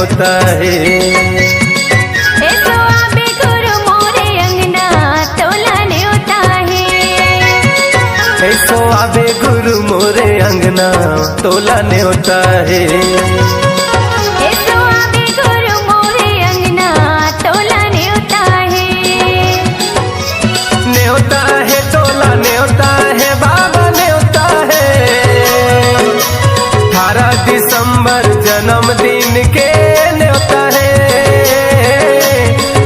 न्योता है। ऐसो आबे गुरु मोरे अंगना तोला न्योता है। ऐसो आबे गुरु मोरे अंगना तोला न्योता है। ऐसो आबे गुरु मोरे अंगना तोला न्योता है। न्योता है तोला न्योता है बाबा न्योता है। 18 दिसंबर जन्मदिन के न्योता है।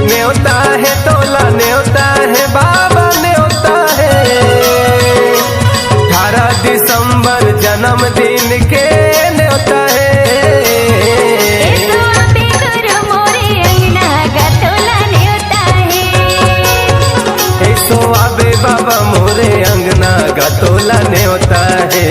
न्योता है तोला न्योता है बाबा न्योता है। 18 दिसंबर जन्मदिन के न्योता है। ऐसो आबे गुरु मोरे अंगना गा तोला न्योता है। ऐसो आबे बाबा मोरे अंगना गा तोला न्योता है।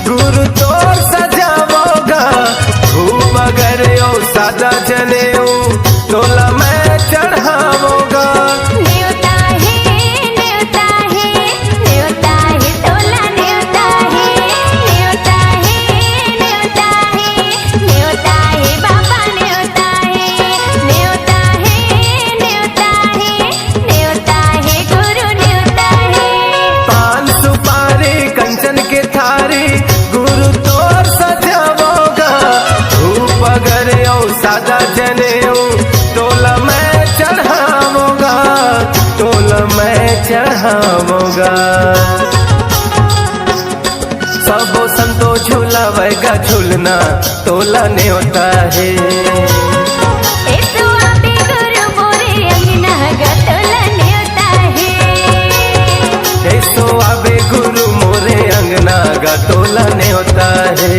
गुरु तो सजावोगा धूप अगर यो सादा जने तोला मैं चढ़ावोगा। न्योता है न्योता है न्योता है तोला न्योता है। न्योता है न्योता है न्योता है बाबा न्योता है। न्योता है न्योता है न्योता है गुरु न्योता है। पान सुपारी कंचन के थारी गुरु तो सजावोगा धूप अगर यो सादा जने तोला मैं चढ़ावोगा। तोला मैं चढ़ावोगा। सबो संतो झूलावेगा झूलना तोला न्योता है। ऐसो आबे गुरु मोरे अंगना गा तोला न्योता है। ऐसो आबे गुरु मोरे अंगना गा तोला न्योता है।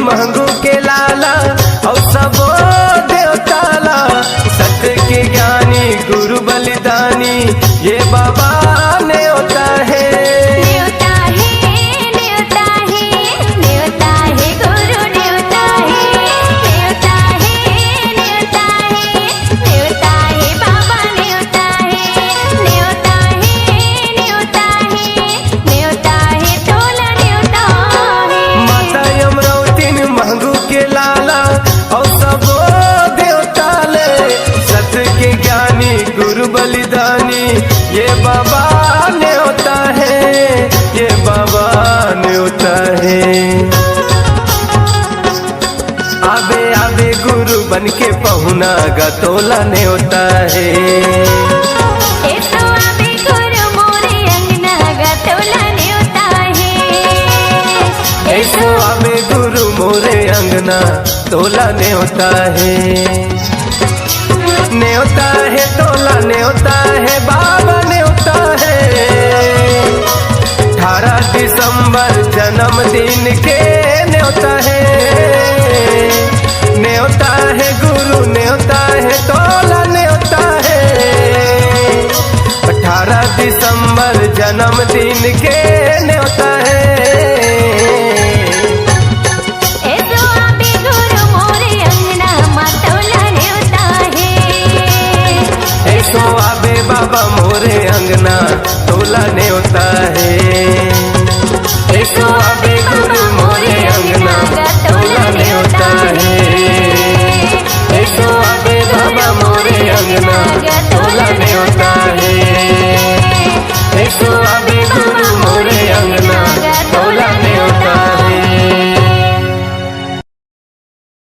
महंगू के लाला और सबो देवताला सत्य के ज्ञानी गुरु बलिदानी ये बाबा न्योता है। न्योता है न्योता है न्योता है गुरु न्योता है। न्योता है न्योता है न्योता है बाबा न्योता है। न्योता है न्योता है न्योता है तोला न्योता है। माता यमरावती महंगू के लाला और सबो देवताले सत्य के ज्ञानी गुरु बलिदानी ये बाबा न्योता है। ये बाबा न्योता है। आबे आबे गुरु बन के पहुना गा तोला न्योता है। ऐसो आबे गुरु मोरे अंगना गा तोला न्योता है। ऐसो आबे गुरु मोरे अंगना तोला न्योता है। न्योता है तोला न्योता है बाबा न्योता है। 18 दिसंबर जन्मदिन के न्योता है। न्योता है गुरु न्योता है तोला न्योता है। 18 दिसंबर जन्मदिन के न्योता है। ऐसो आबे गुरु मोरे अंगना मा तोला न्योता है। ऐसो आबे बाबा मोरे अंगना तोला न्योता है। ऐसो आबे गुरु गतोला